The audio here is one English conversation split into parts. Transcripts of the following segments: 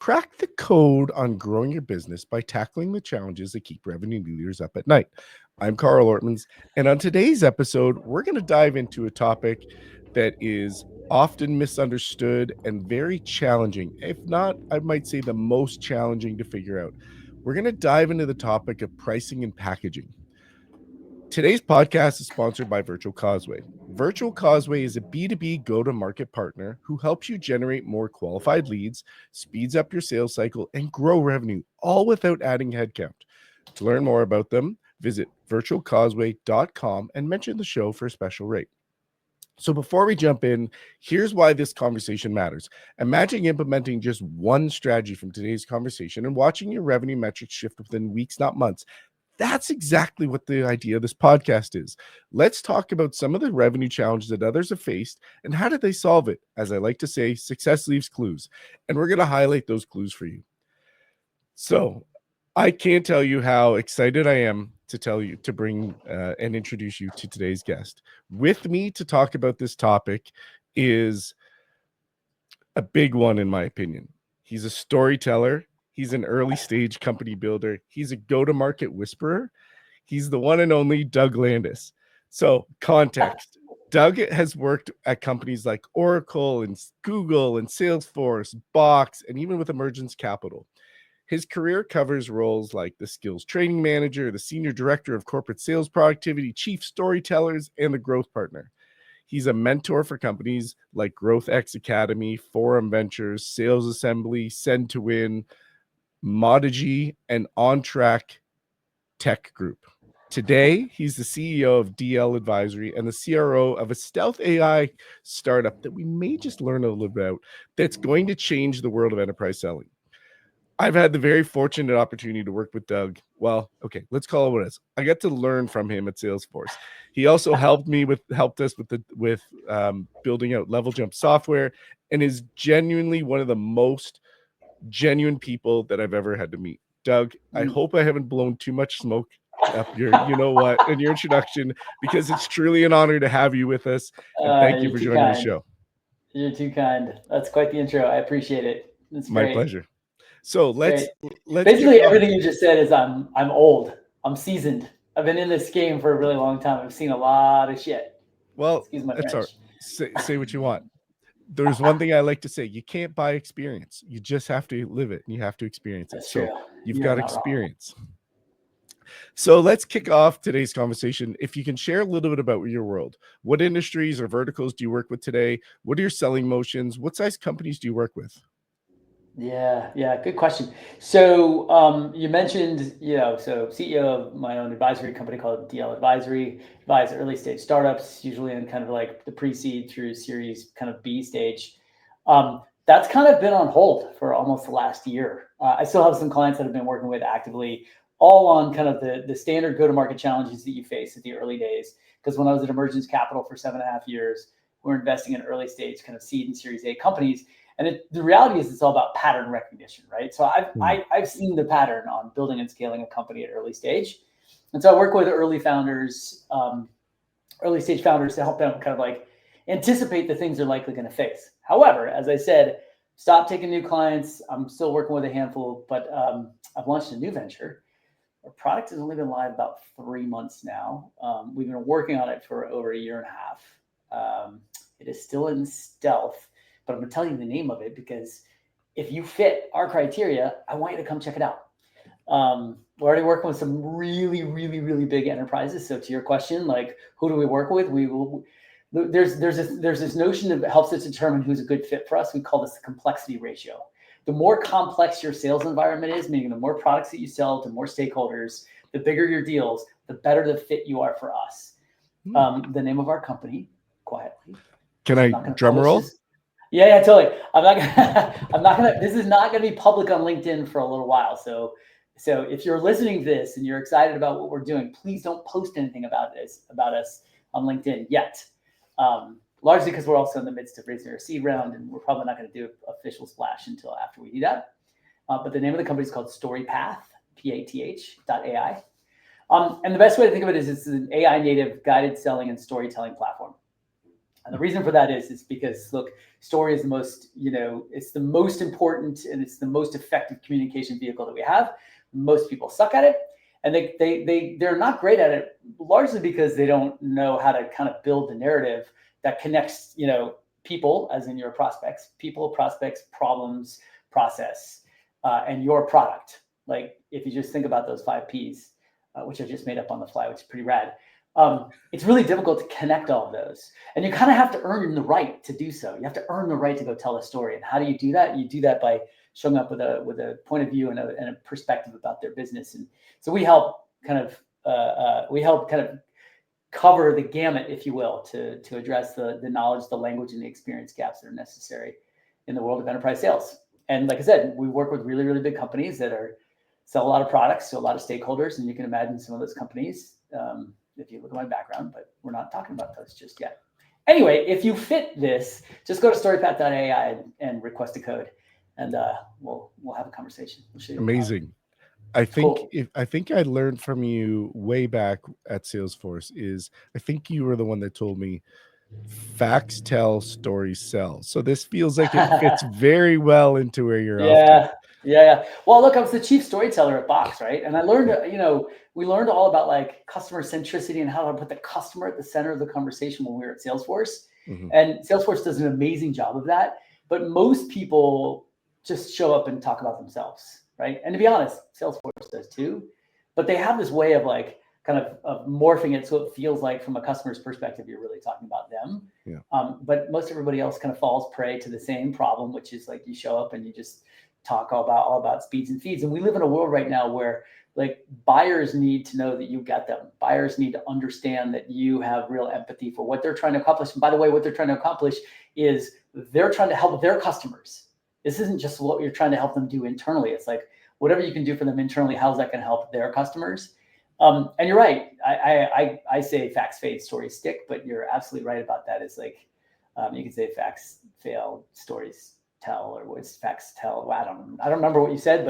Crack the code on growing your business by tackling the challenges that keep revenue leaders up at night. I'm Carl Ortmans, and on today's episode, we're going to dive into a topic that is often misunderstood and very challenging. If not, I might say the most challenging to figure out. We're going to dive into the topic of pricing and packaging. Today's podcast is sponsored by Virtual Causeway. Virtual Causeway is a B2B go-to-market partner who helps you generate more qualified leads, speeds up your sales cycle, and grow revenue, all without adding headcount. To learn more about them, visit virtualcauseway.com and mention the show for a special rate. So before we jump in, here's why this conversation matters. Imagine implementing just one strategy from today's conversation and watching your revenue metrics shift within weeks, not months. That's exactly what the idea of this podcast is. Let's talk about some of the revenue challenges that others have faced and how did they solve it? As I like to say, success leaves clues, and we're going to highlight those clues for you. So I can't tell you how excited I am to bring and introduce you to today's guest. With me to talk about this topic is a big one, in my opinion. He's a storyteller. He's an early stage company builder. He's a go-to-market whisperer. He's the one and only Doug Landis. So context, Doug has worked at companies like Oracle and Google and Salesforce, Box, and even with Emergence Capital. His career covers roles like the skills training manager, the senior director of corporate sales productivity, chief storytellers, and the growth partner. He's a mentor for companies like Growth X Academy, Forum Ventures, Sales Assembly, Send to Win, Modigy, and On Track Tech Group. Today, he's the CEO of DL Advisory and the CRO of a stealth AI startup that we may just learn a little about that's going to change the world of enterprise selling. I've had the very fortunate opportunity to work with Doug. Well, okay, let's call it what it is. I got to learn from him at Salesforce. He also helped us with building out Level Jump software, and is genuinely one of the most genuine people that I've ever had to meet. Doug, I hope I haven't blown too much smoke up your, in your introduction, because it's truly an honor to have you with us. And thank you for joining the show. You're too kind. That's quite the intro. I appreciate it. It's my great. Pleasure. So let's basically everything you just said is I'm old. I'm seasoned. I've been in this game for a really long time. I've seen a lot of shit. Well, excuse my French. All right. Say what you want. There's one thing I like to say: you can't buy experience. You just have to live it, and you have to experience it. That's true. You've got experience. So let's kick off today's conversation. If you can share a little bit about your world, what industries or verticals do you work with today? What are your selling motions? What size companies do you work with? Yeah, good question. So you mentioned, so CEO of my own advisory company called DL Advisory, advise early stage startups, usually in kind of like the pre-seed through series kind of B stage. That's kind of been on hold for almost the last year. I still have some clients that I've been working with actively, all on kind of the standard go-to-market challenges that you face at the early days. Because when I was at Emergence Capital for 7.5 years, we're investing in early stage kind of seed and series A companies. And the reality is it's all about pattern recognition, right? So I've seen the pattern on building and scaling a company at early stage. And so I work with early stage founders to help them kind of like anticipate the things they're likely going to face. However, as I said, stop taking new clients. I'm still working with a handful, but I've launched a new venture. Our product has only been live about 3 months now. We've been working on it for over 1.5 years. It is still in stealth. But I'm going to tell you the name of it because if you fit our criteria, I want you to come check it out. We're already working with some really, really, really big enterprises. So to your question, like who do we work with? There's this notion that helps us determine who's a good fit for us. We call this the complexity ratio. The more complex your sales environment is, meaning the more products that you sell to more stakeholders, the bigger your deals, the better the fit you are for us. The name of our company, quietly. Can I drum roll? Yeah, totally. This is not gonna be public on LinkedIn for a little while. So if you're listening to this and you're excited about what we're doing, please don't post anything about us on LinkedIn yet. Largely because we're also in the midst of raising our seed round, and we're probably not gonna do an official splash until after we do that. But the name of the company is called StoryPath, PATH.ai. And the best way to think of it is it's an AI native guided selling and storytelling platform. And the reason for that is because look, story is the most, it's the most important and it's the most effective communication vehicle that we have. Most people suck at it, and they're not great at it, largely because they don't know how to kind of build the narrative that connects, people, as in your prospects, people, prospects, problems, process, and your product. Like if you just think about those 5 Ps, which I just made up on the fly, which is pretty rad. It's really difficult to connect all of those. And you kind of have to earn the right to do so. You have to earn the right to go tell a story. And how do you do that? You do that by showing up with a point of view and a perspective about their business. And so we help kind of cover the gamut, if you will, to address the knowledge, the language, and the experience gaps that are necessary in the world of enterprise sales. And like I said, we work with really, really big companies that sell a lot of products to a lot of stakeholders. And you can imagine some of those companies, if you look at my background, but we're not talking about those just yet. Anyway, if you fit this, just go to storypath.ai and request a code, and we'll have a conversation. We'll show you. Amazing. I think I learned from you way back at Salesforce is I think you were the one that told me facts tell, stories sell. So this feels like it fits very well into where you're off to. Yeah. Well, look, I was the chief storyteller at Box, right? And I learned, we learned all about like customer centricity and how to put the customer at the center of the conversation when we were at Salesforce. Mhm. And Salesforce does an amazing job of that. But most people just show up and talk about themselves, right? And to be honest, Salesforce does too. But they have this way of like kind of morphing it so it feels like from a customer's perspective, you're really talking about them. Yeah. But most everybody else kind of falls prey to the same problem, which is like you show up and you just talk all about speeds and feeds. And we live in a world right now where like buyers need to know that you get them. Buyers need to understand that you have real empathy for what they're trying to accomplish. And by the way, what they're trying to accomplish is they're trying to help their customers. This isn't just what you're trying to help them do internally. It's like whatever you can do for them internally, how's that going to help their customers? And you're right. I say facts fade, stories stick, but you're absolutely right about that. It's like you can say facts fail, stories tell, or what's facts tell. Well, I don't remember what you said,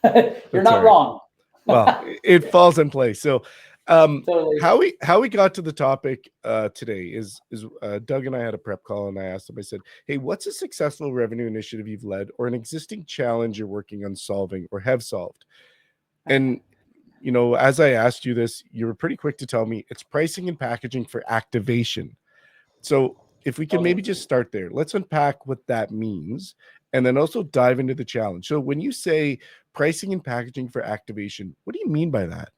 but you're not wrong. Well, it falls in place. So Totally. how we got to the topic today is Doug and I had a prep call, and I asked him, I said, hey, what's a successful revenue initiative you've led or an existing challenge you're working on solving or have solved? And as I asked you this, you were pretty quick to tell me it's pricing and packaging for activation. So if we can maybe just start there, let's unpack what that means and then also dive into the challenge. So when you say pricing and packaging for activation, what do you mean by that?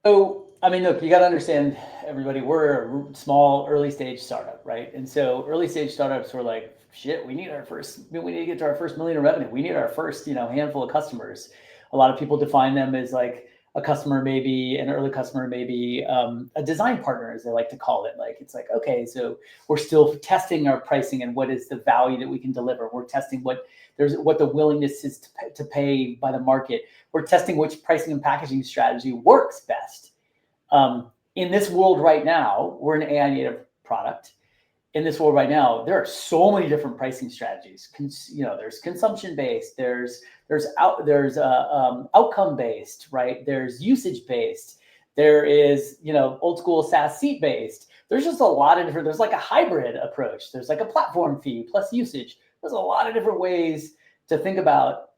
So, I mean, look, you got to understand, everybody, we're a small early stage startup, right? And so early stage startups were like, shit, we need to get to our first million in revenue. We need our first, handful of customers. A lot of people define them as like a customer, maybe an early customer, maybe a design partner, as they like to call it. Like, it's like, okay, so we're still testing our pricing and what is the value that we can deliver. We're testing what the willingness is to pay by the market. We're testing which pricing and packaging strategy works best. In this world right now, we're an AI native product. In this world right now, there are so many different pricing strategies. There's consumption based, there's outcome based, right? There's usage based. There is old school SaaS seat based. There's just a lot of different. There's like a hybrid approach. There's like a platform fee plus usage. There's a lot of different ways to think about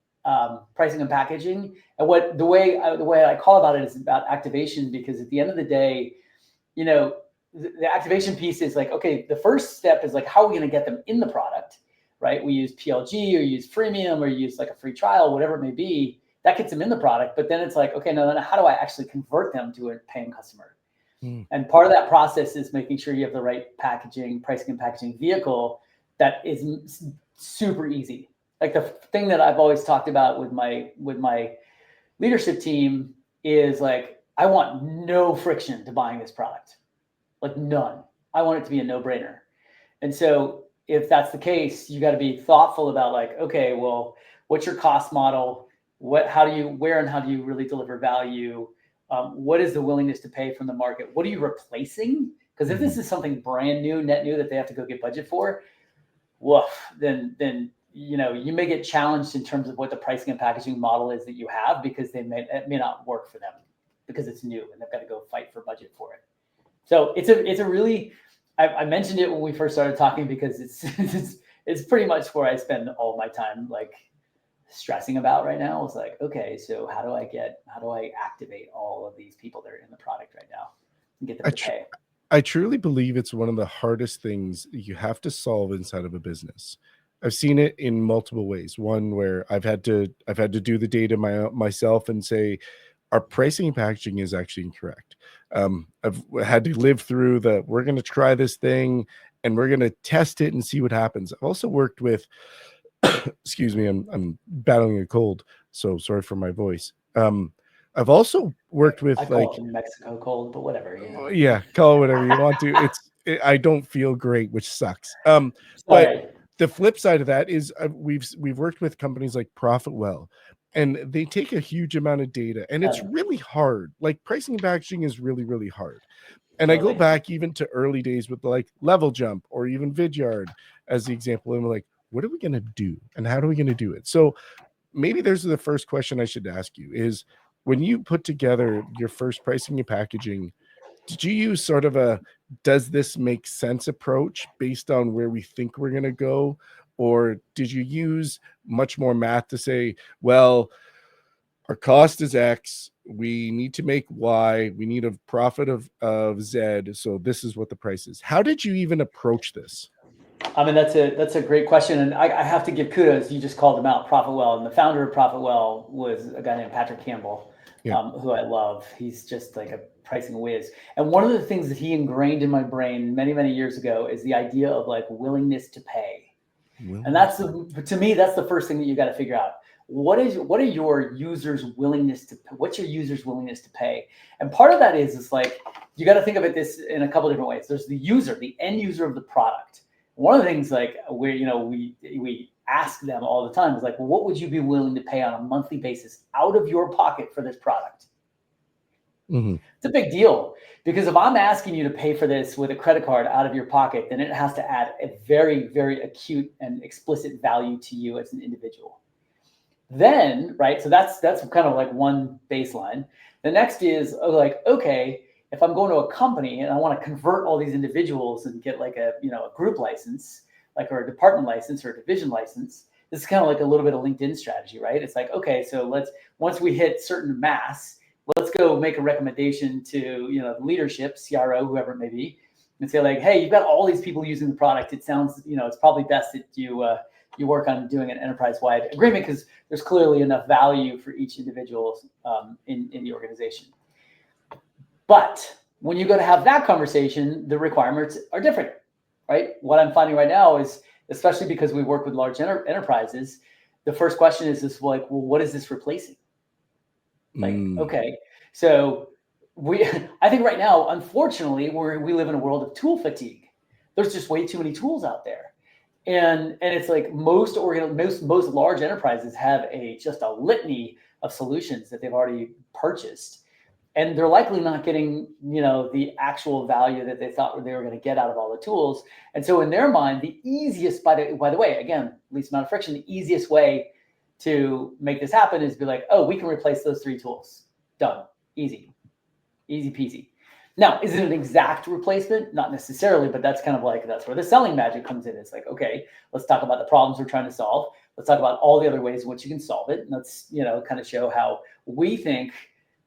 pricing and packaging. And the way I call about it is about activation, because at the end of the day, the activation piece is like, okay, the first step is like, how are we going to get them in the product, right? We use PLG or use freemium or use like a free trial, whatever it may be. That gets them in the product. But then it's like, okay, now then how do I actually convert them to a paying customer? And part of that process is making sure you have the right packaging, pricing and packaging vehicle that is super easy. Like the thing that I've always talked about with my leadership team is like, I want no friction to buying this product. Like none. I want it to be a no-brainer. And so if that's the case, you got to be thoughtful about like, okay, well, what's your cost model? Where and how do you really deliver value? What is the willingness to pay from the market? What are you replacing? Because if this is something brand new, net new that they have to go get budget for, woof, then you may get challenged in terms of what the pricing and packaging model is that you have, because it may not work for them because it's new and they've got to go fight for budget for it. So it's a really I mentioned it when we first started talking because it's pretty much where I spend all my time, like stressing about right now. It's like, okay, so how do I activate all of these people that are in the product right now and get them I to pay? I truly believe it's one of the hardest things you have to solve inside of a business. I've seen it in multiple ways. One where I've had to do the data myself and say our pricing and packaging is actually incorrect. I've had to live through the we're going to try this thing and we're going to test it and see what happens. I've also worked with excuse me, I'm battling a cold, so sorry for my voice. I've also worked I with call it like the Mexico cold, but whatever, yeah, call it whatever you want to. I don't feel great, which sucks. But Sorry. the flip side of that is we've worked with companies like Profitwell, and they take a huge amount of data, and it's Uh, really hard. Like pricing and packaging is really really hard. And I go totally. back even to early days with like Level Jump or even Vidyard as the example, and we're like, what are we going to do, and how are we going to do it? So maybe there's the first question I should ask you is when you put together your first pricing and packaging, did you use sort of a does this make sense approach based on where we think we're going to go? Or did you use much more math to say, well, our cost is X, we need to make Y, we need a profit of Z, so this is what the price is? How did you even approach this? I mean, that's a great question, and I have to give kudos. You just called him out, Profitwell, and the founder of Profitwell was a guy named Patrick Campbell, Yeah. who I love. He's just like a pricing whiz. And one of the things that he ingrained in my brain many years ago is the idea of like willingness to pay. And Willingness to to me, that's the first thing that you got to figure out. What are your users' willingness to what's your users' willingness to pay? And part of that is like you got to think of it this in a couple different ways. There's the user, the end user of the product. One of the things like where we ask them all the time is like, well, what would you be willing to pay on a monthly basis out of your pocket for this product? Mhm. It's a big deal because if I'm asking you to pay for this with a credit card out of your pocket, then it has to add a very acute and explicit value to you as an individual. Then, right, so that's kind of like one baseline. The next is like, okay, if I'm going to a company and I want to convert all these individuals and get like a a group license, like or a department license or a division license, this is kind of like a little bit of LinkedIn strategy, right? It's like, okay, so let's once we hit certain mass, let's go make a recommendation to the leadership, CRO, whoever it may be, and say like, hey, you've got all these people using the product. It sounds it's probably best that you work on doing an enterprise-wide agreement because there's clearly enough value for each individual in the organization. But when you go to have that conversation, the requirements are different, right? What I'm finding right now is, especially because we work with large enterprises, the first question is this like, well, what is this replacing? Like, Mm. okay, so I think right now, unfortunately, we live in a world of tool fatigue. There's just way too many tools out there. And it's like most large enterprises have just a litany of solutions that they've already purchased, and they're likely not getting the actual value that they thought they were going to get out of all the tools. And so in their mind, the easiest by the way, again, least amount of friction, the easiest way to make this happen is be like, oh, we can replace those 3 tools. Done. Easy peasy. Now, is it an exact replacement? Not necessarily, but that's kind of like that's where the selling magic comes in. It's like, okay, let's talk about the problems we're trying to solve. Let's talk about all the other ways in which you can solve it. And let's kind of show how we think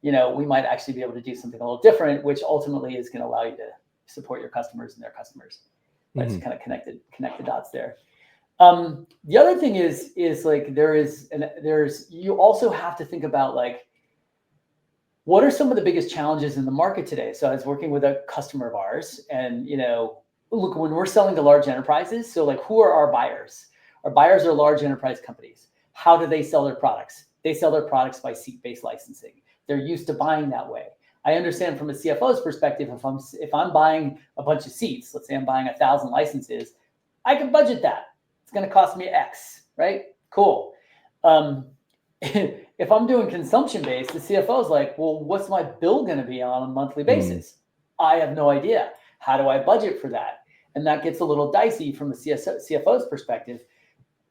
we might actually be able to do something a little different, which ultimately is going to allow you to support your customers and their customers. Right? Mhm. So kind of connect the dots there. The other thing is like you also have to think about like, what are some of the biggest challenges in the market today? So I was working with a customer of ours, and look, when we're selling to large enterprises, so like who are our buyers? Our buyers are large enterprise companies. How do they sell their products? They sell their products by seat-based licensing. They're used to buying that way. I understand from a CFO's perspective, if I'm buying a bunch of seats, let's say I'm buying 1,000 licenses, I can budget that. It's going to cost me X, right? Cool. If I'm doing consumption based, the CFO is like, well, what's my bill going to be on a monthly Mm. basis? I have no idea. How do I budget for that? And that gets a little dicey from the CFO's perspective.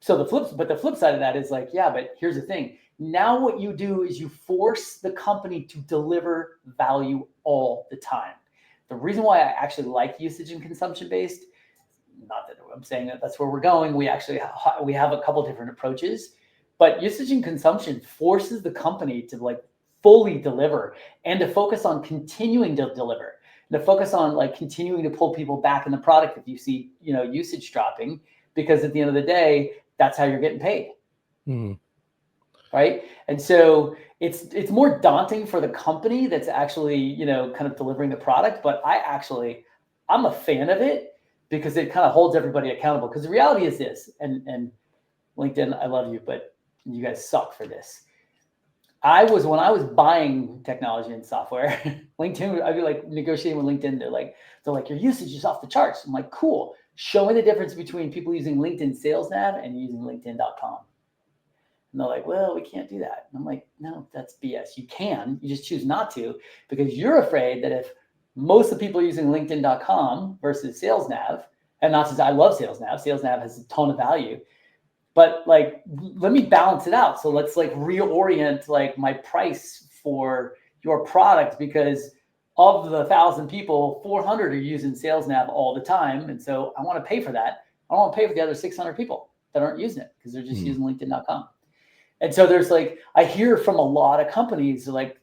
So the flip side of that is like, yeah, but here's the thing. Now what you do is you force the company to deliver value all the time. The reason why I actually like usage and consumption based, not that I'm saying that that's where we're going. We have a couple different approaches, but usage and consumption forces the company to like fully deliver and to focus on continuing to deliver and to focus on like continuing to pull people back in the product if you see, usage dropping, because at the end of the day, that's how you're getting paid. Mm-hmm. Right. And so it's more daunting for the company that's actually, kind of delivering the product. But I'm a fan of it because it kind of holds everybody accountable. Because the reality is this, and LinkedIn, I love you, but you guys suck for this. When I was buying technology and software, LinkedIn, I'd be like negotiating with LinkedIn. They're like, your usage is off the charts. I'm like, cool. Show me the difference between people using LinkedIn Sales Nav and using LinkedIn.com. And they're like, well, we can't do that. And I'm like, no, that's BS. You can, you just choose not to, because you're afraid that if most of the people are using LinkedIn.com versus Sales Nav, and not since I love Sales Nav has a ton of value, but like, let me balance it out. So let's like reorient like my price for your product, because of the 1,000 people, 400 are using Sales Nav all the time. And so I want to pay for that. I don't want to pay for the other 600 people that aren't using it because they're just using LinkedIn.com. And so there's like, I hear from a lot of companies like,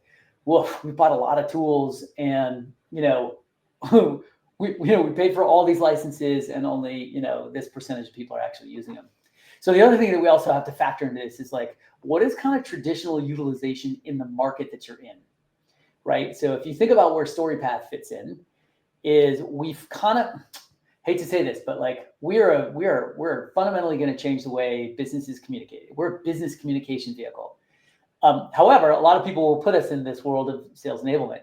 well, we bought a lot of tools and, we paid for all these licenses and only, this percentage of people are actually using them. So the other thing that we also have to factor into this is like, what is kind of traditional utilization in the market that you're in, right? So if you think about where StoryPath fits in, is we've kind of, hate to say this, but like we're fundamentally going to change the way businesses communicate. We're a business communication vehicle. However, a lot of people will put us in this world of sales enablement.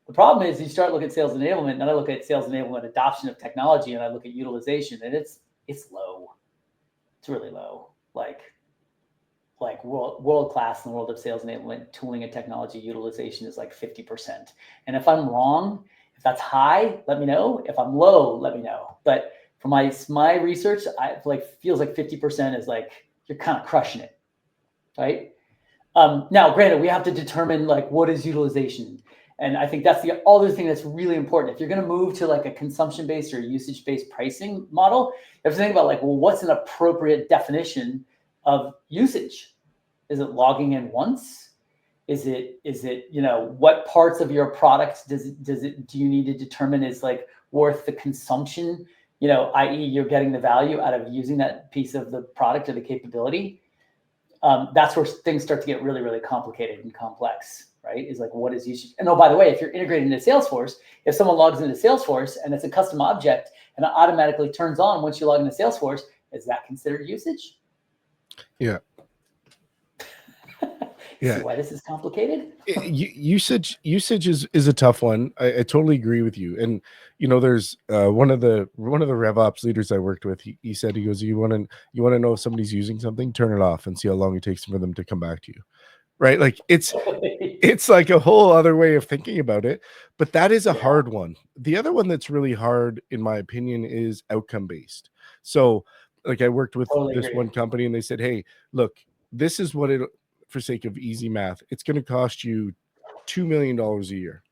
The problem is you start looking at sales enablement, and I look at sales enablement adoption of technology, and I look at utilization, and it's low. It's really low. Like world class in the world of sales enablement, tooling and technology utilization is like 50%. And if I'm wrong, if that's high, let me know. If I'm low, let me know. But for my research, I like feels like 50% is like you're kind of crushing it, right? Now, granted, we have to determine like what is utilization, and I think that's the other thing that's really important. If you're going to move to like a consumption-based or usage-based pricing model, you have to think about like, well, what's an appropriate definition of usage? Is it logging in once? Is it, what parts of your product do you need to determine is like worth the consumption, i.e. you're getting the value out of using that piece of the product or the capability? That's where things start to get really, really complicated and complex, right? Is like, what is usage? And oh, by the way, if you're integrated into Salesforce, if someone logs into Salesforce and it's a custom object and it automatically turns on once you log into Salesforce, is that considered usage? Yeah. See why this is complicated? Usage is a tough one. I totally agree with you. And there's one of the RevOps leaders I worked with. He said, he goes, you want to know if somebody's using something, turn it off and see how long it takes for them to come back to you. Right? Like it's like a whole other way of thinking about it. But that is a hard one. The other one that's really hard, in my opinion, is outcome based. So like I worked with this one company and they said, hey, look, this is what for sake of easy math, it's going to cost you $2 million a year.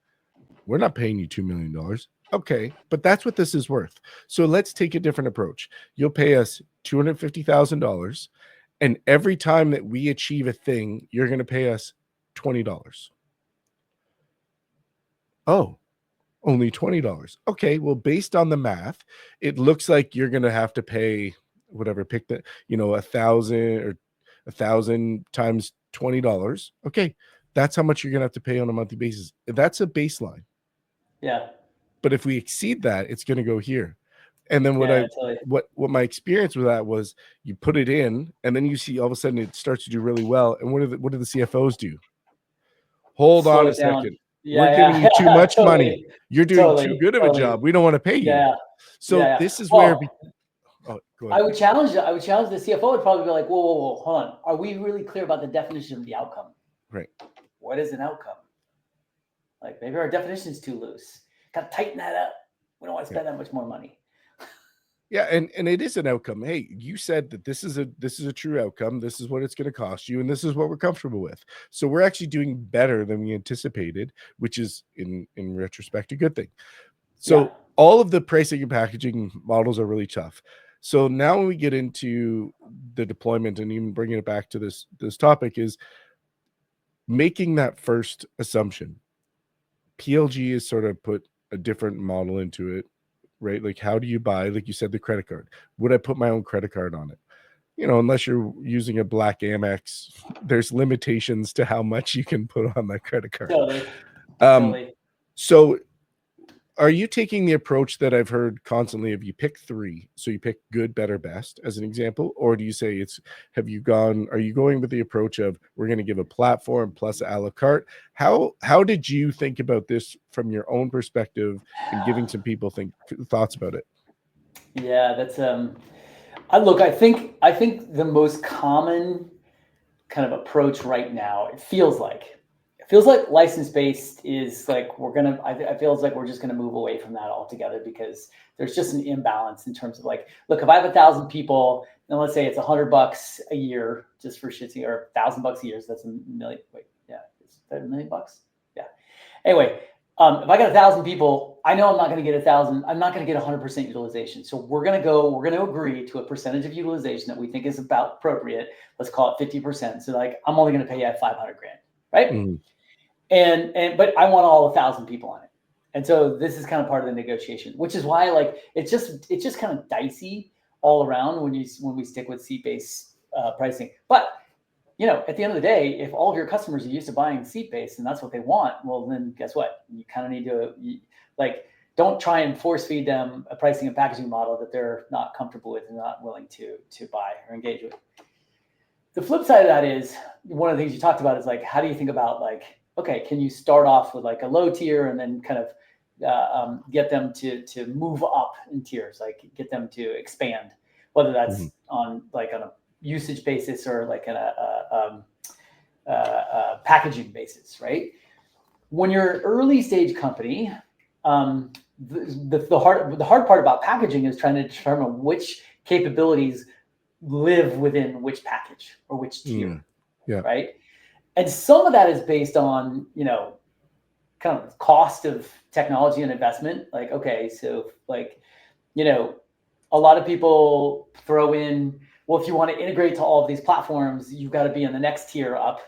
We're not paying you $2 million. Okay, but that's what this is worth. So let's take a different approach. You'll pay us $250,000, and every time that we achieve a thing, you're going to pay us $20. Oh, only $20. Okay, well, based on the math, it looks like you're going to have to pay whatever, pick the, 1,000 times $20. Okay, that's how much you're gonna have to pay on a monthly basis. That's a baseline. Yeah. But if we exceed that, it's gonna go here. And then what my experience with that was, you put it in, and then you see all of a sudden it starts to do really well. And what do the CFOs do? Hold on a second. We're giving you too much money. You're doing too good of a job. We don't want to pay you. So this is where. Oh, go ahead. I would challenge the CFO would probably be like, whoa, hold on. Are we really clear about the definition of the outcome? Right. What is an outcome? Like maybe our definition is too loose. Got to tighten that up. We don't want to spend that much more money. Yeah, and it is an outcome. Hey, you said that this is a true outcome. This is what it's going to cost you, and this is what we're comfortable with. So we're actually doing better than we anticipated, which is in retrospect a good thing. Yeah. So all of the pricing and packaging models are really tough. So now when we get into the deployment and even bringing it back to this topic is making that first assumption. PLG has sort of put a different model into it, right? Like, how do you buy, like you said, the credit card? Would I put my own credit card on it? Unless you're using a black Amex, there's limitations to how much you can put on that credit card. Totally. Um, Totally. so are you taking the approach that I've heard constantly of you pick three? So you pick good, better, best as an example, or do you say are you going with the approach of we're going to give a platform plus a la carte? How did you think about this from your own perspective and giving some people thoughts about it? Yeah, that's I think the most common kind of approach right now, it feels like license based is like I feel it's like we're just gonna move away from that altogether because there's just an imbalance in terms of like, look, if I have 1,000 people, and let's say it's $100 a year just for shits, or $1,000 a year, so that's a million. Wait, yeah, is that $1 million? Yeah. Anyway, if I got 1,000 people, I know I'm not going to get 1,000. I'm not going to get 100% utilization. So we're going to agree to a percentage of utilization that we think is about appropriate. Let's call it 50%. So like, I'm only going to pay you 500 grand, right? Mm, But I want all 1,000 people on it. And so this is kind of part of the negotiation, which is why like it's just kind of dicey all around when we stick with seat-based pricing. But at the end of the day, if all of your customers are used to buying seat-based and that's what they want, well, then guess what? You kind of need to don't try and force feed them a pricing and packaging model that they're not comfortable with and not willing to buy or engage with. The flip side of that is one of the things you talked about is like, how do you think about like, okay, can you start off with like a low tier and then kind of get them to move up in tiers, like get them to expand, whether that's mhm, on a usage basis or like in a packaging basis, right? When you're an early stage company, the hard part about packaging is trying to determine which capabilities live within which package or which tier, yeah. right? And some of that is based on kind of cost of technology and investment. Like, okay, so like a lot of people throw in, well, if you want to integrate to all of these platforms, you've got to be in the next tier up,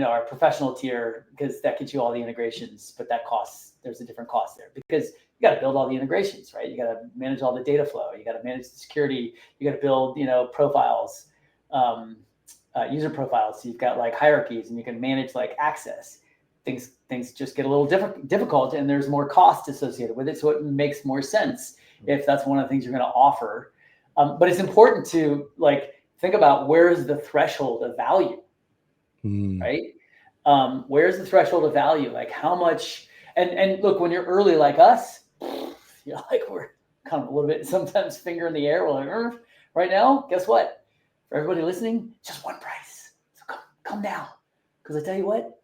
our professional tier, because that gets you all the integrations, but that costs, there's a different cost there because you got to build all the integrations, right? You got to manage all the data flow. You got to manage the security. You got to build, profiles, user profiles. So you've got like hierarchies and you can manage like access. Things just get a little difficult and there's more cost associated with it. So it makes more sense if that's one of the things you're going to offer. But it's important to like think about where is the threshold of value, right? Where's the threshold of value? Like how much? And look, when you're early like us, like we're kind of a little bit sometimes finger in the air. We're like, right now, guess what? For everybody listening, just one price. So come down, because I tell you what,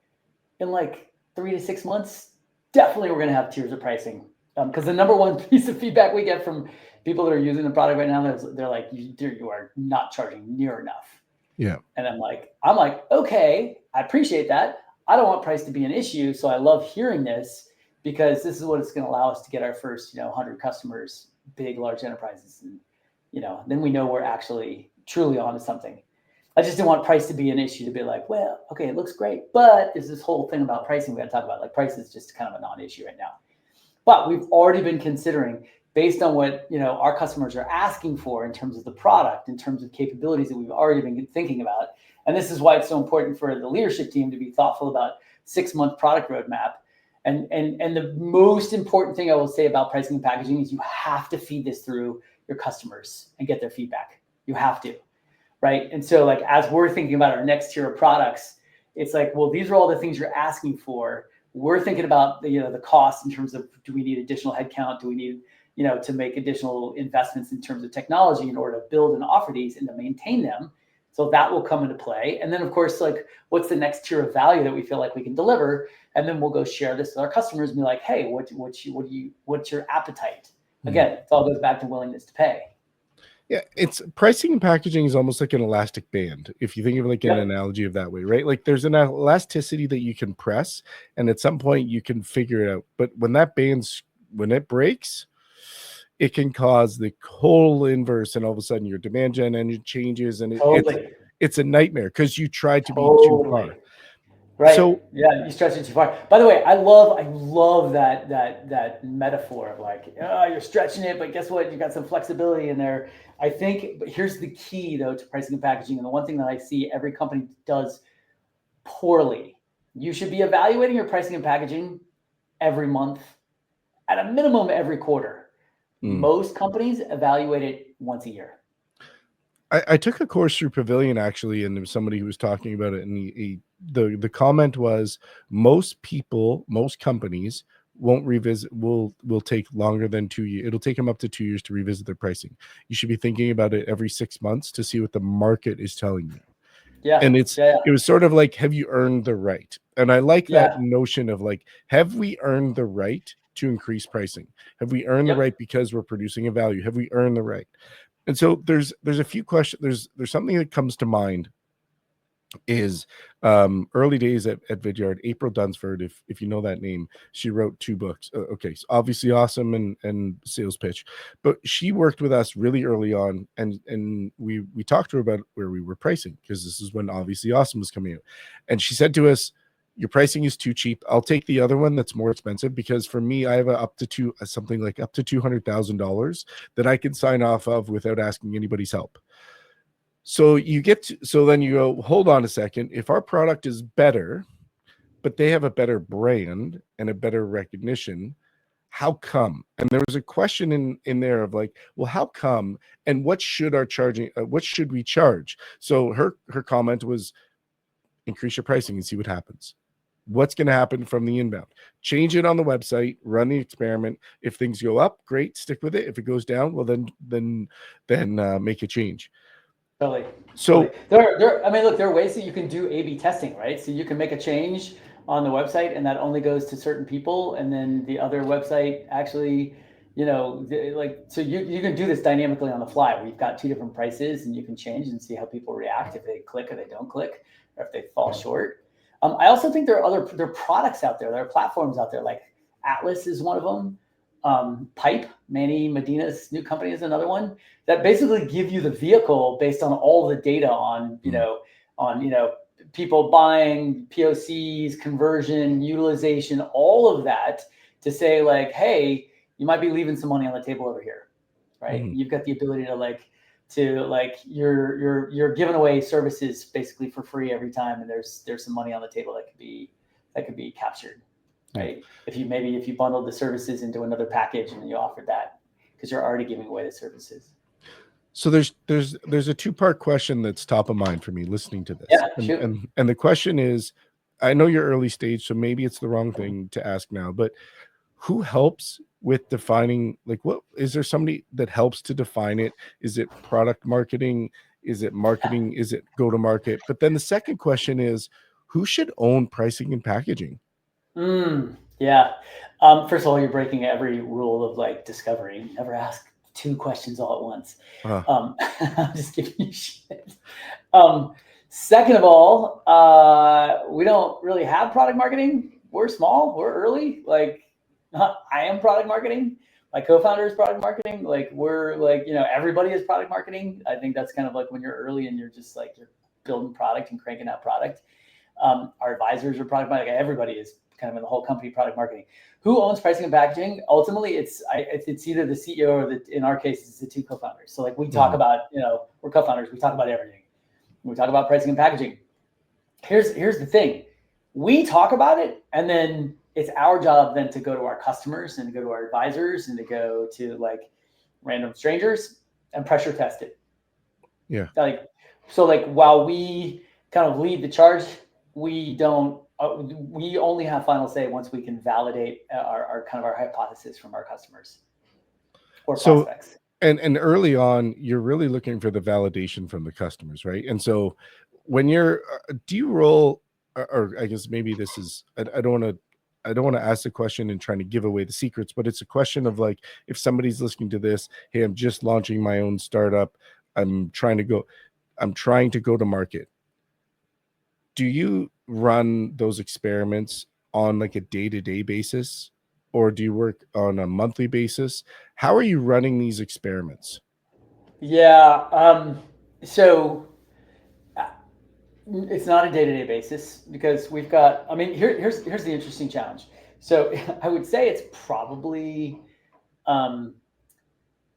in like 3 to 6 months, definitely we're going to have tiers of pricing. Because the number one piece of feedback we get from people that are using the product right now, they're like, you are not charging near enough. Yeah. And I'm like, okay, I appreciate that. I don't want price to be an issue. So I love hearing this because this is what it's going to allow us to get our first, 100 customers, big, large enterprises. And, then we know we're actually truly onto something. I just didn't want price to be an issue to be like, well, okay, it looks great, but there's this whole thing about pricing we got to talk about. Like price is just kind of a non-issue right now. But we've already been considering, based on what our customers are asking for in terms of the product, in terms of capabilities that we've already been thinking about. And this is why it's so important for the leadership team to be thoughtful about 6-month product roadmap. And the most important thing I will say about pricing and packaging is you have to feed this through your customers and get their feedback. You have to. Right. And so like, as we're thinking about our next tier of products, it's like, well, these are all the things you're asking for. We're thinking about the cost in terms of, do we need additional headcount? Do we need, to make additional investments in terms of technology in order to build and offer these and to maintain them? So that will come into play. And then of course, like, what's the next tier of value that we feel like we can deliver? And then we'll go share this with our customers and be like, hey, what's your appetite? Again, it all goes back to willingness to pay. Yeah, it's pricing and packaging is almost like an elastic band. If you think of like an Yep. analogy of that way, right? Like there's an elasticity that you can press, and at some point you can figure it out. But when that band's when it breaks, it can cause the whole inverse, and all of a sudden your demand gen engine changes, and Totally. it's a nightmare because you tried to be too Totally. far. Right. So Yeah, you stretch it too far. By the way, I love that metaphor of like, oh, you're stretching it, but guess what? You got some flexibility in there. I think, but here's the key though to pricing and packaging, and the one thing that I see every company does poorly. You should be evaluating your pricing and packaging every month, at a minimum every quarter. Most companies evaluate it once a year. I took a course through Pavilion actually, and there was somebody who was talking about it, and the comment was most people, most companies won't revisit will take longer than 2 years. It'll take them up to 2 years to revisit their pricing. You should be thinking about it every 6 months to see what the market is telling you. Yeah, And yeah, it was sort of like, have you earned the right? And I like yeah, that notion of like, have we earned the right to increase pricing? Have we earned the yep, right because we're producing a value? Have we earned the right? And so there's a few questions. There's something that comes to mind is early days at Vidyard. April Dunsford, if you know that name, she wrote 2 books. Okay, so obviously awesome and sales pitch, but she worked with us really early on, and we talked to her about where we were pricing, because this is when obviously awesome was coming out, and she said to us, your pricing is too cheap. I'll take the other one that's more expensive, because for me, I have something like up to $200,000 that I can sign off of without asking anybody's help. So then you go, hold on a second. If our product is better, but they have a better brand and a better recognition, how come? And there was a question in there of like, well, how come? And what should our charging? What should we charge? So her comment was, increase your pricing and see what happens. What's going to happen from the inbound? Change it on the website, run the experiment. If things go up, great, stick with it. If it goes down, well, then make a change. totally, totally. So I mean, look, there are ways that you can do A/B testing, right? So you can make a change on the website, and that only goes to certain people, and then the other website actually, like, so you can do this dynamically on the fly, where you've got 2 different prices, and you can change and see how people react, if they click or they don't click, or if they fall short. I also think there are products out there, there are platforms out there, like Atlas is one of them. Pipe, Manny Medina's new company, is another one, that basically give you the vehicle based on all the data on people buying, POCs, conversion, utilization, all of that, to say like, hey, you might be leaving some money on the table over here, right? You've got the ability to you're giving away services basically for free every time, and there's some money on the table that could be captured, right? If you bundled the services into another package and then you offered that, because you're already giving away the services. So there's a 2-part question that's top of mind for me listening to this. Yeah, And shoot. and the question is, I know you're early stage, so maybe it's the wrong thing to ask now, but who helps with defining, like, what is there somebody that helps to define it? Is it product marketing? Is it marketing? Is it go to market? But then the second question is, who should own pricing and packaging? Yeah. First of all, you're breaking every rule of like discovery. Never ask 2 questions all at once. Uh, I'm just giving you shit. Second of all, we don't really have product marketing. We're small. We're early. Like, I am product marketing. My co-founder is product marketing. Like, we're like, everybody is product marketing. I think that's kind of like when you're early and you're just like, you're building product and cranking out product. Our advisors are product marketing. Everybody is kind of in the whole company product marketing. Who owns pricing and packaging? Ultimately, it's either the CEO or in our case, it's the 2 co-founders. So like we talk about, we're co-founders. We talk about everything. We talk about pricing and packaging. Here's the thing. We talk about it, and then it's our job then to go to our customers and to go to our advisors and to go to like random strangers and pressure test it. yeah. Like while we kind of lead the charge, we don't. We only have final say once we can validate our kind of our hypothesis from our customers or So prospects. and early on, you're really looking for the validation from the customers, right? And so when you're do you roll, or I guess maybe this is, I don't want to ask the question and trying to give away the secrets, but it's a question of like, if somebody's listening to this, hey, I'm just launching my own startup, i'm trying to go I'm trying to go to market. Do you run those experiments on like a day-to-day basis? or do you work on a monthly basis? How are you running these experiments? Yeah. So it's not a day-to-day basis because we've got. I mean, here's the interesting challenge. So I would say it's probably um,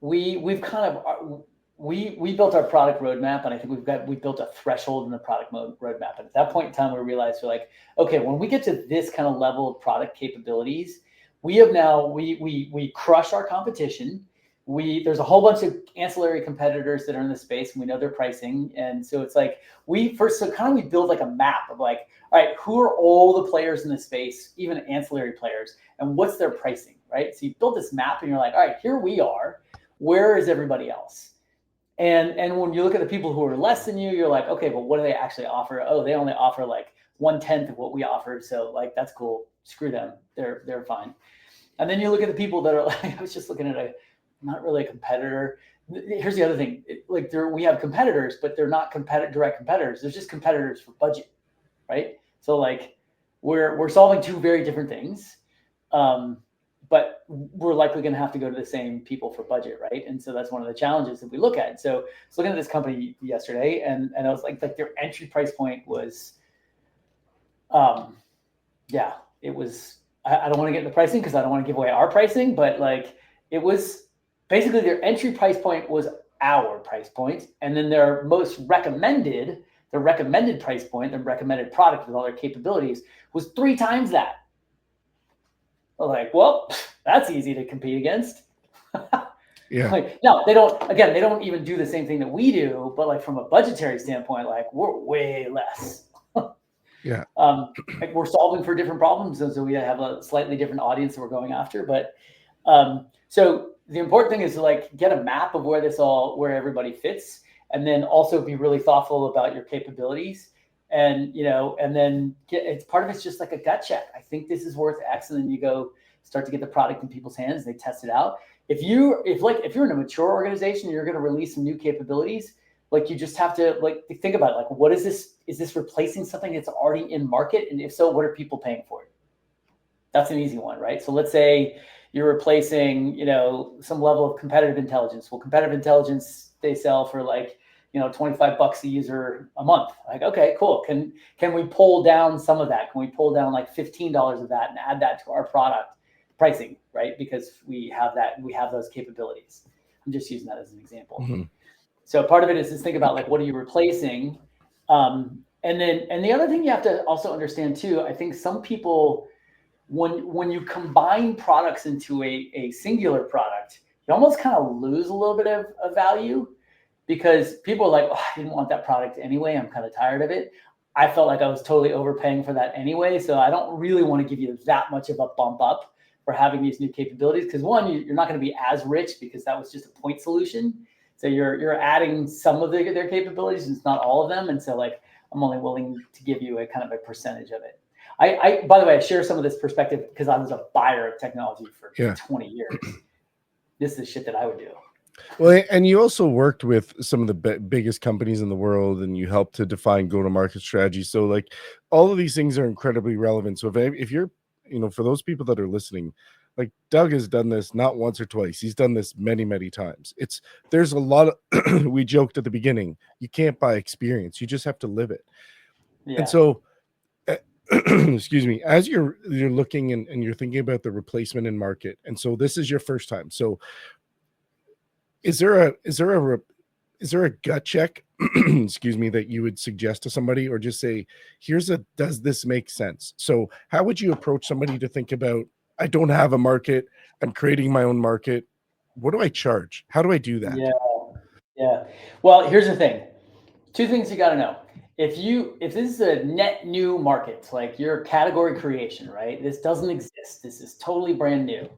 we've kind of we built our product roadmap, and I think we built a threshold in the product roadmap. And at that point in time, we realized we're like, okay, when we get to this kind of level of product capabilities, we have now we crush our competition. There's a whole bunch of ancillary competitors that are in the space, and we know their pricing. And so it's like we build like a map of like, all right, who are all the players in the space, even ancillary players, and what's their pricing, right? So you build this map, and you're like, all right, here we are. Where is everybody else? And when you look at the people who are less than you, you're like, okay, but what do they actually offer? Oh, they only offer like 1/10 of what we offer. So like that's cool. Screw them. They're fine. And then you look at the people that are like, I was just looking at not really a competitor. Here's the other thing. We have competitors, but they're not direct competitors. They're just competitors for budget, right? So like we're solving two very different things. But we're likely going to have to go to the same people for budget, right? And so that's one of the challenges that we look at. So I was looking at this company yesterday, and I was like their entry price point was, yeah, it was. I don't want to get into pricing because I don't want to give away our pricing, but like it was basically their entry price point was our price point, and then their recommended price point, their recommended product with all their capabilities was 3 times that. I was like, well, that's easy to compete against. Yeah. Like, no, they don't even do the same thing that we do, but like from a budgetary standpoint, like we're way less. Yeah. Like we're solving for different problems, and so we have a slightly different audience that we're going after. But so the important thing is to like get a map of where everybody fits, and then also be really thoughtful about your capabilities. And and then it's part of it's just like a gut check. I think this is worth X, and then you go start to get the product in people's hands. They test it out. If you're in a mature organization, you're going to release some new capabilities. Like you just have to like think about it. Like, what is this? Is this replacing something that's already in market? And if so, what are people paying for it? That's an easy one, right? So let's say you're replacing, some level of competitive intelligence. Well, competitive intelligence they sell for like, $25 a user a month. Like, okay, cool. Can we pull down some of that? Can we pull down like $15 of that and add that to our product pricing, right? Because we have those capabilities. I'm just using that as an example. Mm-hmm. So part of it is think about like, what are you replacing? And the other thing you have to also understand too, I think some people, when you combine products into a singular product, you almost kind of lose a little bit of value because people are like, oh, I didn't want that product anyway. I'm kind of tired of it. I felt like I was totally overpaying for that anyway. So I don't really want to give you that much of a bump up for having these new capabilities. Because one, you're not going to be as rich because that was just a point solution. So you're adding some of their capabilities, and it's not all of them. And so like I'm only willing to give you a kind of a percentage of it. I by the way, I share some of this perspective because I was a buyer of technology for 20 years. This is shit that I would do. Well, and you also worked with some of the biggest companies in the world, and you helped to define go-to-market strategy. So, like, all of these things are incredibly relevant. So, if you're, for those people that are listening, like Doug has done this not once or twice. He's done this many, many times. There's a lot of, we joked at the beginning, you can't buy experience. You just have to live it. Yeah. And so, excuse me, as you're looking and you're thinking about the replacement in market, and so this is your first time. So is there a gut check, excuse me, that you would suggest to somebody, or just say, does this make sense? So how would you approach somebody to think about, I don't have a market, I'm creating my own market. What do I charge? How do I do that? Yeah. Well, here's the thing. 2 things you got to know. If this is a net new market, like your category creation, right? This doesn't exist. This is totally brand new.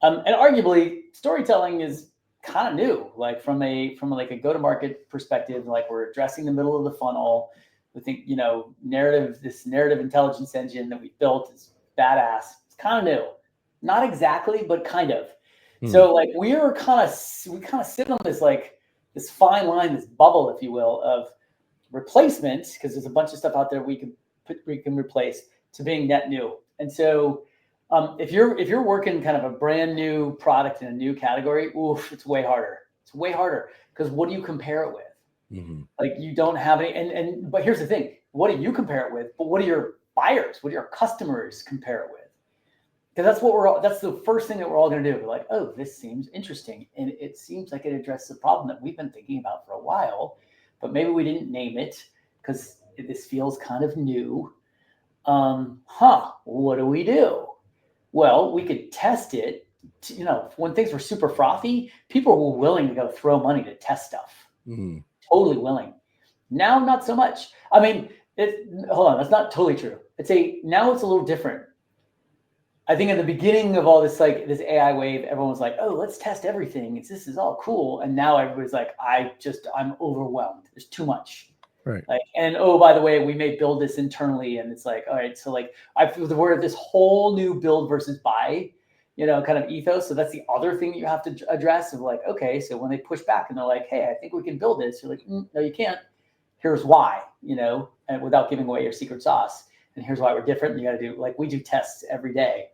And arguably storytelling is kind of new, like from a go-to-market perspective, like we're addressing the middle of the funnel. We think, this narrative intelligence engine that we built is badass. It's kind of new. Not exactly, but kind of. So like we kind of sit on this fine line, this bubble, if you will, of replacement, because there's a bunch of stuff out there we can replace, to being net new. And so If you're working kind of a brand new product in a new category, oof, it's way harder. It's way harder because what do you compare it with? Mm-hmm. Like you don't have any, but here's the thing: what do you compare it with? But what do your buyers, what do your customers compare it with? Because that's the first thing that we're all going to do. We're like, oh, this seems interesting, and it seems like it addresses a problem that we've been thinking about for a while, but maybe we didn't name it because this feels kind of new. What do we do? Well, we could test it. When things were super frothy, people were willing to go throw money to test stuff. Mm-hmm. Totally willing. Now, not so much. I mean, hold on, that's not totally true. Now it's a little different. I think at the beginning of all this, like this AI wave, everyone was like, "Oh, let's test everything. This is all cool." And now everybody's like, I'm overwhelmed. There's too much." Right. Like, and oh, by the way, we may build this internally, and it's like, all right, so like I feel we're at this whole new build versus buy, kind of ethos. So that's the other thing that you have to address of like, okay, so when they push back and they're like, hey, I think we can build this, you're like, no, you can't. Here's why, and without giving away your secret sauce. And here's why we're different. You got to do like we do tests every day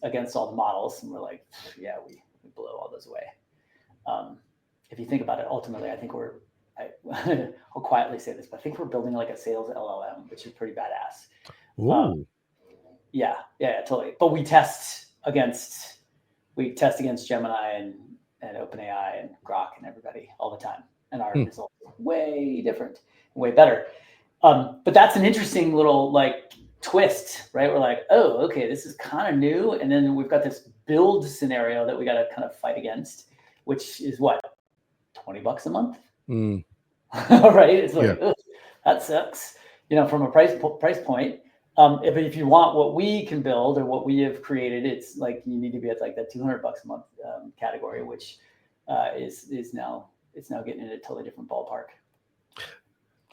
against all the models, and we're like, yeah, we blow all those away. If you think about it, ultimately, I think I'll quietly say this, but I think we're building like a sales LLM, which is pretty badass. Ooh. Yeah, totally. But we test against Gemini and OpenAI and Grok and everybody all the time, and our results are way different, way better. But that's an interesting little like twist, right? We're like, oh, okay, this is kind of new, and then we've got this build scenario that we got to kind of fight against, which is what, $20 a month. Mm. Right? It's like, that sucks, from a price point. If you want what we can build or what we have created, it's like you need to be at like that $200 a month category, which is now getting in a totally different ballpark.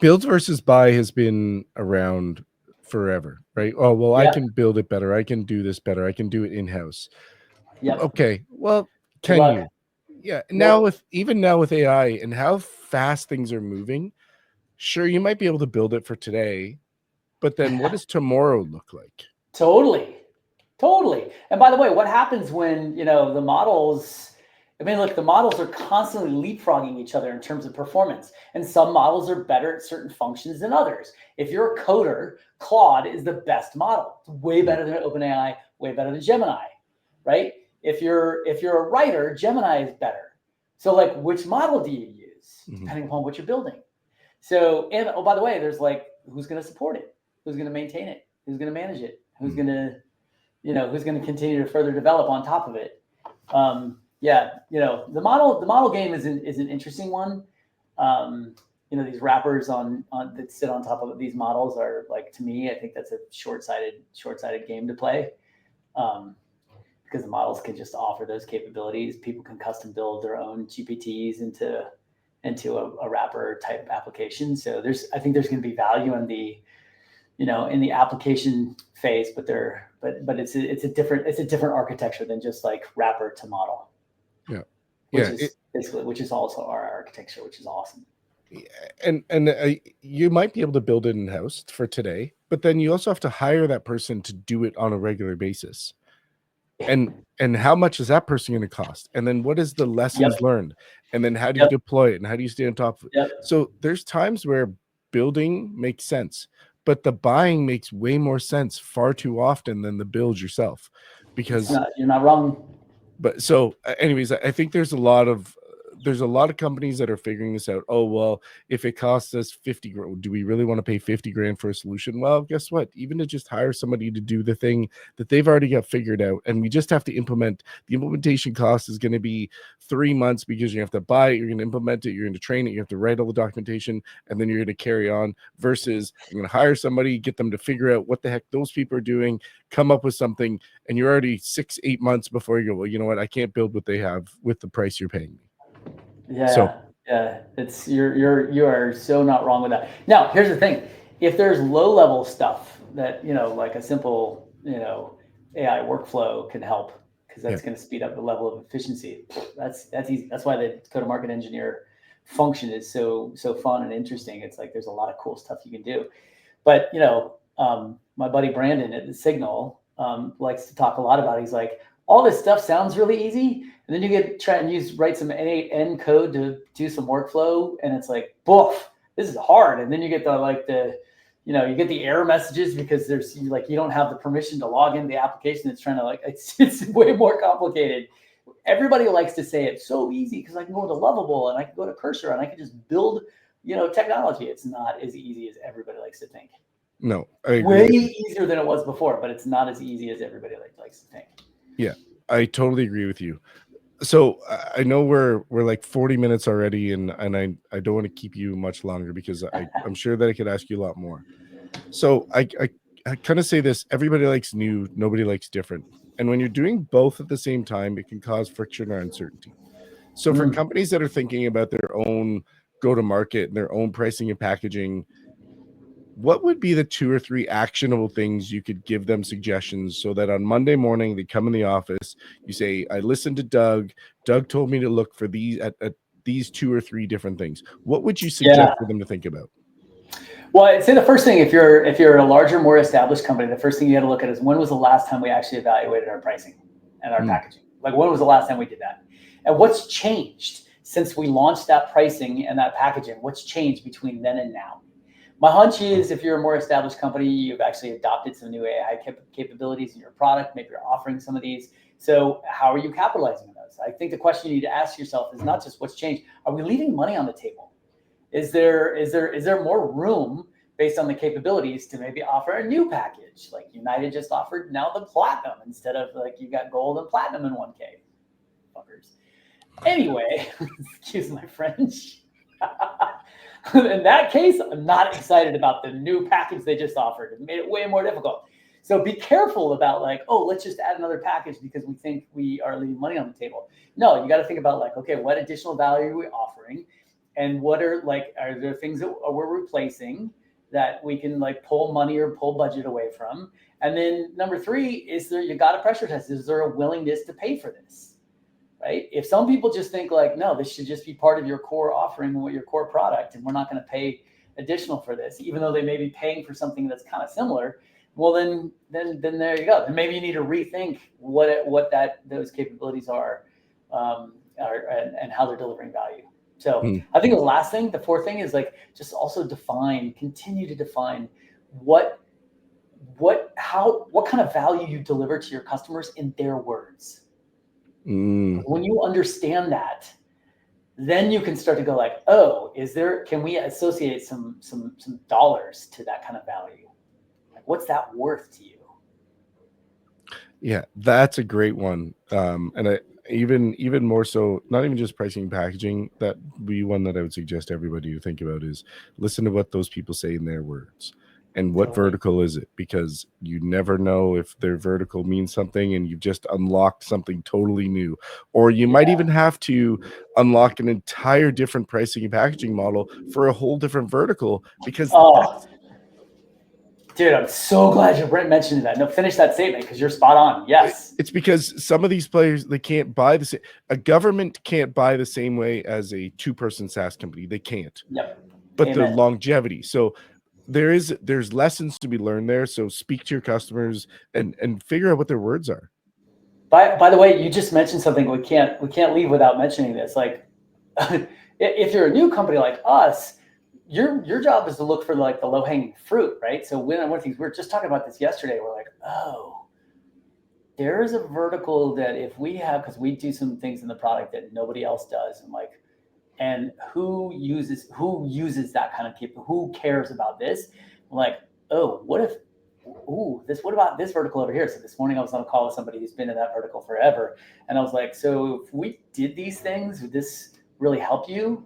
Build versus buy has been around forever, right? Oh, well, I can build it better. I can do this better. I can do it in-house. Yep. Okay. Well, can you? Yeah. Now with AI and how fast things are moving, sure, you might be able to build it for today, but then what does tomorrow look like? Totally. And by the way, what happens when, the models, look, the models are constantly leapfrogging each other in terms of performance. And some models are better at certain functions than others. If you're a coder, Claude is the best model. It's way better than OpenAI, way better than Gemini, right? If you're a writer, Gemini is better. So like, which model do you use depending upon what you're building? So, and oh, by the way, there's like, who's going to support it? Who's going to maintain it? Who's going to manage it? Who's going to, who's going to continue to further develop on top of it? The model game is an interesting one. These wrappers on that sit on top of these models are like, to me, I think that's a short-sighted game to play. Because the models can just offer those capabilities. People can custom build their own GPTs into a wrapper type application. So I think there's going to be value in the application phase, but it's a different architecture than just like wrapper to model. Yeah. Which is also our architecture, which is awesome. And you might be able to build it in-house for today, but then you also have to hire that person to do it on a regular basis. And how much is that person going to cost? And then what is the lessons learned? And then how do you deploy it? And how do you stay on top of it? So there's times where building makes sense, but the buying makes way more sense far too often than the build yourself, because you're not wrong. But so anyways, I think there's a lot of companies that are figuring this out. Oh, well, if it costs us 50 grand, do we really want to pay 50 grand for a solution? Well, guess what? Even to just hire somebody to do the thing that they've already got figured out, and we just have to implement, the implementation cost is going to be 3 months because you have to buy it, you're going to implement it, you're going to train it, you have to write all the documentation, and then you're going to carry on, versus I'm going to hire somebody, get them to figure out what the heck those people are doing, come up with something, and you're already 6-8 months before you go, well, you know what? I can't build what they have with the price you're paying me. It's you are so not wrong with that. Now, here's the thing: if there's low-level stuff that like a simple AI workflow can help, because that's going to speed up the level of efficiency. That's easy. That's why the go-to-market engineer function is so fun and interesting. It's like there's a lot of cool stuff you can do. But my buddy Brandon at the Signal, likes to talk a lot about. He's like, all this stuff sounds really easy, and then you try and write some N8N code to do some workflow, and it's like, boof, this is hard. And then you get you get the error messages because you don't have the permission to log into the application. It's trying to it's way more complicated. Everybody likes to say it's so easy because I can go to Lovable and I can go to Cursor and I can just build, technology. It's not as easy as everybody likes to think. No, I agree. Way easier than it was before, but it's not as easy as everybody likes to think. Yeah, I totally agree with you. So I know we're like 40 minutes already, and I don't want to keep you much longer because I'm sure that I could ask you a lot more. So I kind of say this: everybody likes new, nobody likes different. And when you're doing both at the same time, it can cause friction or uncertainty. So for companies that are thinking about their own go to market and their own pricing and packaging, what would be the 2 or 3 actionable things you could give them suggestions so that on Monday morning they come in the office, you say, I listened to Doug. Doug told me to look for these at these 2 or 3 different things. What would you suggest for them to think about? Well, I'd say the first thing, if you're a larger, more established company, the first thing you got to look at is when was the last time we actually evaluated our pricing and our packaging? Like, when was the last time we did that? And what's changed since we launched that pricing and that packaging? What's changed between then and now? My hunch is if you're a more established company, you've actually adopted some new AI capabilities in your product. Maybe you're offering some of these. So how are you capitalizing on those? I think the question you need to ask yourself is not just what's changed. Are we leaving money on the table? Is there more room based on the capabilities to maybe offer a new package? Like United just offered now the platinum instead of you got gold and platinum in 1K. Fuckers. Anyway, excuse my French. In that case, I'm not excited about the new package they just offered. It made it way more difficult. So be careful about let's just add another package because we think we are leaving money on the table. No, you got to think about okay, what additional value are we offering? And what are there things that we're replacing that we can pull money or pull budget away from? And then number 3, you got to pressure test. Is there a willingness to pay for this? Right? If some people just think no, this should just be part of your core offering, your core product, and we're not going to pay additional for this, even though they may be paying for something that's kind of similar. Well, then there you go. Then maybe you need to rethink what those capabilities are, and how they're delivering value. So I think the last thing, the 4th thing is just also continue to define what kind of value you deliver to your customers in their words. When you understand that, then you can start to go oh, can we associate some dollars to that kind of value? What's that worth to you? Yeah, that's a great one. And even more so, not even just pricing and packaging, that be one that I would suggest everybody to think about is listen to what those people say in their words. And what vertical is it? Because you never know if their vertical means something and you've just unlocked something totally new. Or you might even have to unlock an entire different pricing and packaging model for a whole different vertical because dude, I'm so glad you mentioned that. No, finish that statement because you're spot on. Yes. It's because some of these players, they can't buy the same. A government can't buy the same way as a 2-person SaaS company. They can't. Yep. But the longevity. So there's lessons to be learned there. So speak to your customers and figure out what their words are. By the way, you just mentioned something we can't leave without mentioning this. If you're a new company like us, your job is to look for the low-hanging fruit, right? So one of the things we were just talking about this yesterday, we're oh, there's a vertical that if we have, because we do some things in the product that nobody else does, and who uses that kind of people? Who cares about this? Oh, what about this vertical over here? So this morning I was on a call with somebody who's been in that vertical forever, and I was so if we did these things, would this really help you?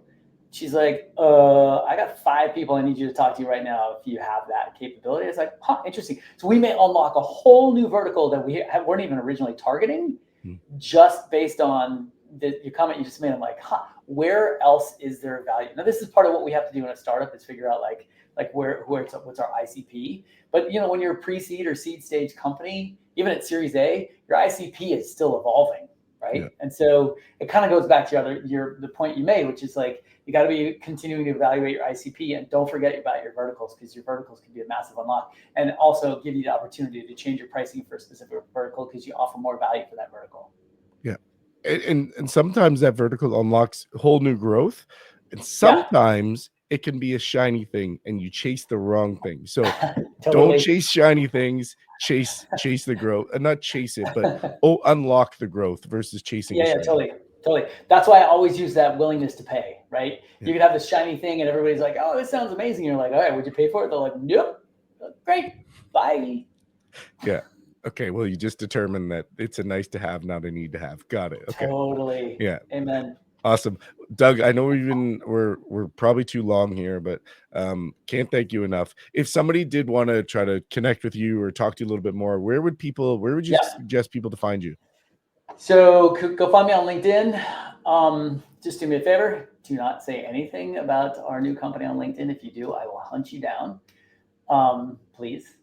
She's I got 5 people I need you to talk to right now if you have that capability. It's interesting. So we may unlock a whole new vertical that we weren't even originally targeting, just based on your comment you just made. I'm where else is there value? Now this is part of what we have to do in a startup is figure out what's our ICP. But when you're a pre-seed or seed stage company, even at Series A, your ICP is still evolving, Yeah. right? And so it kind of goes back to the point you made, which is like you got to be continuing to evaluate your ICP, and don't forget about your verticals, because your verticals can be a massive unlock, and also give you the opportunity to change your pricing for a specific vertical because you offer more value for that vertical. Yeah. And sometimes that vertical unlocks whole new growth, and Yeah, sometimes it can be a shiny thing and you chase the wrong thing. So don't totally. chase shiny things, chase the growth, and not chase it, but unlock the growth versus chasing a Yeah, shiny. totally, totally. That's why I always use that willingness to pay, right? Yeah. You could have this shiny thing and everybody's like, oh, this sounds amazing. You're like, all right, would you pay for it? They're like, nope. Great, bye. Yeah. Okay, well, you just determined that it's a nice to have, not a need to have. Got it. Okay. Totally. Yeah. Amen. Awesome. Doug, I know we're probably too long here, but can't thank you enough. If somebody did want to try to connect with you or talk to you a little bit more, where would you Yeah. suggest people to find you? So go find me on LinkedIn. Just do me a favor. Do not say anything about our new company on LinkedIn. If you do, I will hunt you down. Please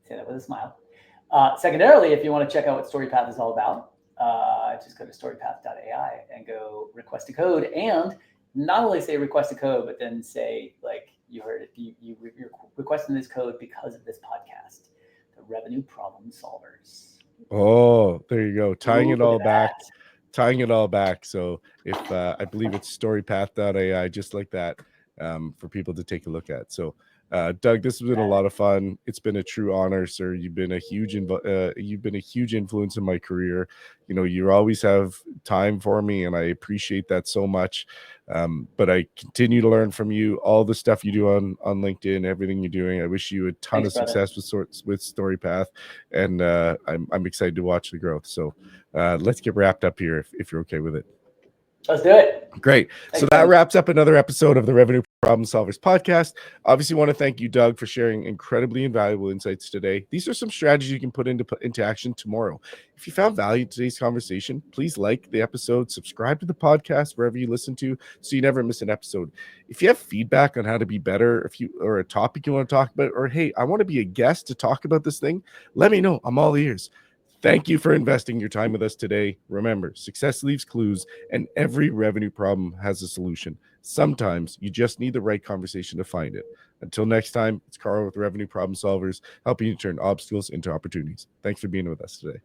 say that with a smile. Secondarily, if you want to check out what StoryPath is all about, just go to storypath.ai and go request a code. And not only say request a code, but then say, like you heard it, you're requesting this code because of this podcast, the Revenue Problem Solvers. Oh, there you go. Ooh, look at that. Tying it all back. So if I believe it's storypath.ai, just like that, for people to take a look at. So Doug, this has been a lot of fun. It's been a true honor, sir. You've been a huge influence in my career. You know, you always have time for me, and I appreciate that so much. But I continue to learn from you, all the stuff you do on LinkedIn, everything you're doing. I wish you a ton Thanks, of brother. success with StoryPath, and I'm excited to watch the growth. So let's get wrapped up here if you're okay with it. Let's do it. Great. Thanks, So that buddy. wraps up another episode of the Revenue Problem Solvers podcast. Obviously, want to thank you, Doug, for sharing incredibly invaluable insights today. These are some strategies you can put into action tomorrow. If you found value in today's conversation, please like the episode, subscribe to the podcast wherever you listen to, so you never miss an episode. If you have feedback on how to be better, or a topic you want to talk about, or hey, I want to be a guest to talk about this thing, let me know. I'm all ears. Thank you for investing your time with us today. Remember, success leaves clues, and every revenue problem has a solution. Sometimes you just need the right conversation to find it. Until next time, it's Carl with Revenue Problem Solvers, helping you turn obstacles into opportunities. Thanks for being with us today.